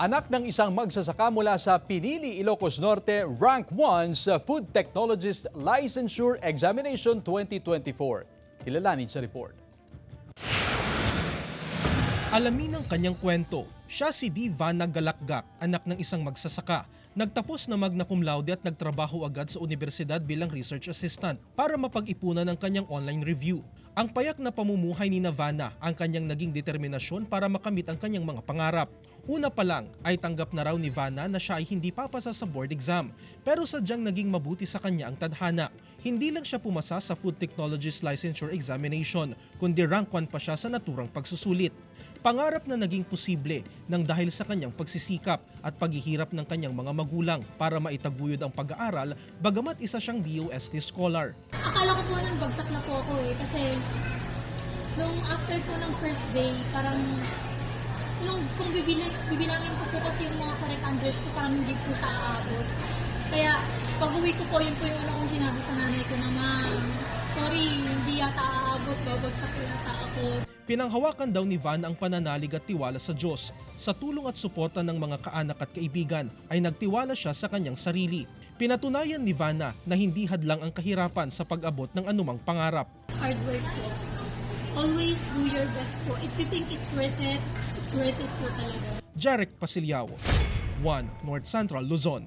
Anak ng isang magsasaka mula sa Pinili, Ilocos Norte, rank 1 sa Food Technologist Licensure Examination 2024. Kilalanin sa report. Alamin ang kanyang kwento. Siya si Divana Galakgak, anak ng isang magsasaka. Nagtapos na magna cum laude at nagtrabaho agad sa universidad bilang research assistant para mapag-ipunan ang kanyang online review. Ang payak na pamumuhay ni Vanna ang kanyang naging determinasyon para makamit ang kanyang mga pangarap. Una pa lang ay tanggap na raw ni Vanna na siya ay hindi papasa sa board exam, pero sadyang naging mabuti sa kanya ang tadhana. Hindi lang siya pumasa sa Food Technologist Licensure Examination, kundi rank 1 pa siya sa naturang pagsusulit. Pangarap na naging posible nang dahil sa kanyang pagsisikap at paghihirap ng kanyang mga magulang para maitaguyod ang pag-aaral, bagamat isa siyang DOST scholar. Akala ko po nang bagsak na po ako kasi nung after po ng first day, parang kung bibilangin ko po kasi yung mga correct answers ko, parang hindi po sa aabot. Kaya pag uwi ko po, yun po yung una kong sinabi sa nanay ko na, "Ma'am, sorry, hindi yata aabot, babagsak yata ako." Pinanghawakan daw ni Vanna ang pananalig at tiwala sa Diyos. Sa tulong at suporta ng mga kaanak at kaibigan ay nagtiwala siya sa kanyang sarili. Pinatunayan ni Vanna na hindi hadlang ang kahirapan sa pag-abot ng anumang pangarap. Hard work po. Always do your best po. If you think it's worth it po talaga. Jarek Pasilyao, 1 North Central Luzon.